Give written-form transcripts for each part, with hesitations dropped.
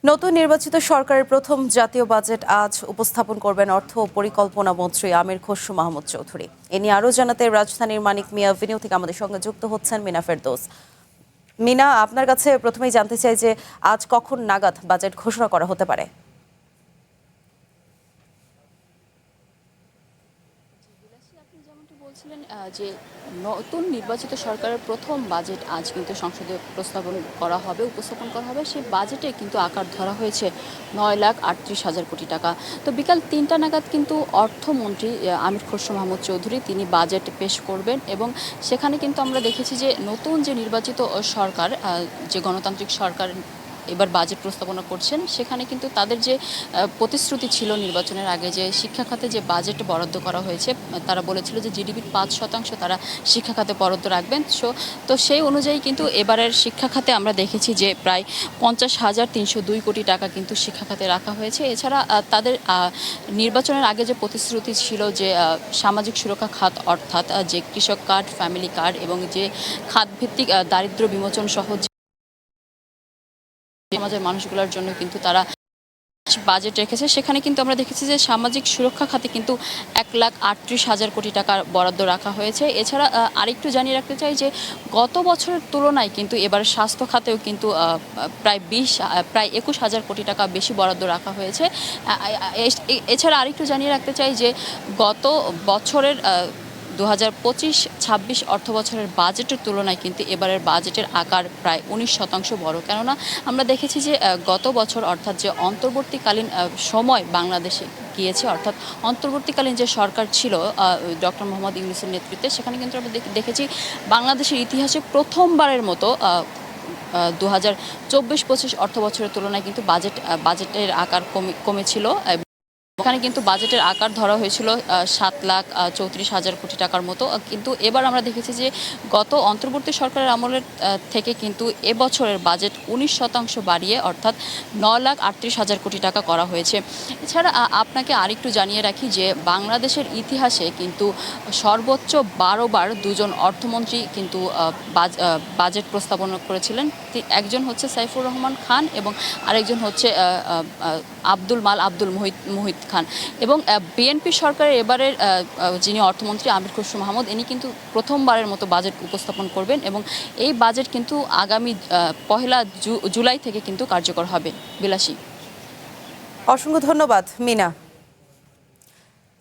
নতুন নির্বাচিত সরকারের প্রথম জাতীয় বাজেট আজ উপস্থাপন করবেন অর্থ ও পরিকল্পনা মন্ত্রী আমির খসরু মাহমুদ চৌধুরী। এ নিয়ে আরও জানাতে রাজধানীর মানিক মিয়া ভিনিউ থেকে আমাদের সঙ্গে যুক্ত হচ্ছেন মিনা ফেরদৌস। মিনা, আপনার কাছে প্রথমেই জানতে চাই যে আজ কখন নাগাদ বাজেট ঘোষণা করা হতে পারে? আপনি যেমনটি বলছিলেন যে নতুন নির্বাচিত সরকারের প্রথম বাজেট আজ কিন্তু সংসদে উপস্থাপন করা হবে। সেই বাজেটে কিন্তু আকার ধরা হয়েছে 9,38,000 কোটি টাকা। তো বিকাল 3টা নাগাদ কিন্তু অর্থমন্ত্রী আমির খসরু মাহমুদ চৌধুরী তিনি বাজেট পেশ করবেন এবং সেখানে কিন্তু আমরা দেখেছি যে নতুন যে নির্বাচিত সরকার, যে গণতান্ত্রিক সরকার এবার বাজেট প্রস্তাবনা করছেন, সেখানে কিন্তু তাদের যে প্রতিশ্রুতি ছিল নির্বাচনের আগে, যে শিক্ষা খাতে যে বাজেট বরাদ্দ করা হয়েছে, তারা বলেছিল যে জিডিপির 5% তারা শিক্ষা খাতে বরাদ্দ রাখবেন। তো সেই অনুযায়ী কিন্তু এবারের শিক্ষা খাতে আমরা দেখেছি যে প্রায় 50,302 কোটি টাকা কিন্তু শিক্ষা খাতে রাখা হয়েছে। এছাড়া তাদের নির্বাচনের আগে যে প্রতিশ্রুতি ছিল যে সামাজিক সুরক্ষা খাত, অর্থাৎ যে কৃষক কার্ড, ফ্যামিলি কার্ড এবং যে খাতভিত্তিক দারিদ্র্য বিমোচন সহ সমাজের মানুষগুলোর জন্য কিন্তু তারা বাজেট রেখেছে, সেখানে কিন্তু আমরা দেখেছি যে সামাজিক সুরক্ষা খাতে কিন্তু 1,38,000 কোটি টাকা বরাদ্দ রাখা হয়েছে। এছাড়া আরেকটু জানিয়ে রাখতে চাই যে গত বছরের তুলনায় কিন্তু এবার স্বাস্থ্য খাতেও কিন্তু প্রায় 21,000 কোটি টাকা বেশি বরাদ্দ রাখা হয়েছে। এছাড়া আরেকটু জানিয়ে রাখতে চাই যে গত বছরের 2025-26 অর্থ বছরের বাজেটের তুলনায় কিন্তু এবারের বাজেটের আকার প্রায় 19% বড়। কেননা আমরা দেখেছি যে গত বছর, অর্থাৎ যে অন্তর্বর্তীকালীন সময় বাংলাদেশে গিয়েছে, অর্থাৎ অন্তর্বর্তীকালীন যে সরকার ছিল ডক্টর মোহাম্মদ ইউনূসের নেতৃত্বে, সেখানে কিন্তু আমরা দেখেছি বাংলাদেশের ইতিহাসে প্রথমবারের মতো 2024-25 অর্থ বছরের তুলনায় কিন্তু বাজেটের আকার কমেছিল। ওখানে কিন্তু বাজেটের আকার ধরা হয়েছিল 7,34,000 কোটি টাকার মতো। কিন্তু এবার আমরা দেখেছি যে গত অন্তর্বর্তী সরকারের আমলের থেকে কিন্তু এবছরের বাজেট 19% বাড়িয়ে, অর্থাৎ 9,38,000 কোটি টাকা করা হয়েছে। এছাড়া আপনাকে আরেকটু জানিয়ে রাখি যে বাংলাদেশের ইতিহাসে কিন্তু সর্বোচ্চ 12 বার দুজন অর্থমন্ত্রী কিন্তু বাজেট প্রস্তাবনা করেছিলেন। একজন হচ্ছে সাইফুর রহমান খান এবং আরেকজন হচ্ছে আব্দুল মুহিত খান। এবং বিএনপি সরকারের এবারের যিনি অর্থমন্ত্রী আমির খসরু মাহমুদ, ইনি কিন্তু প্রথমবারের মতো বাজেট উপস্থাপন করবেন এবং এই বাজেট কিন্তু আগামী 1 জুলাই থেকে কিন্তু কার্যকর হবে। বিলাসী, অসংখ্য ধন্যবাদ মিনা।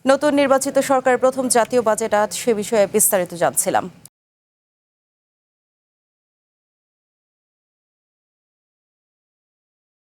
নতুন নির্বাচিত সরকারের প্রথম জাতীয় বাজেট আজ সে বিষয়ে বিস্তারিত জানছিলাম।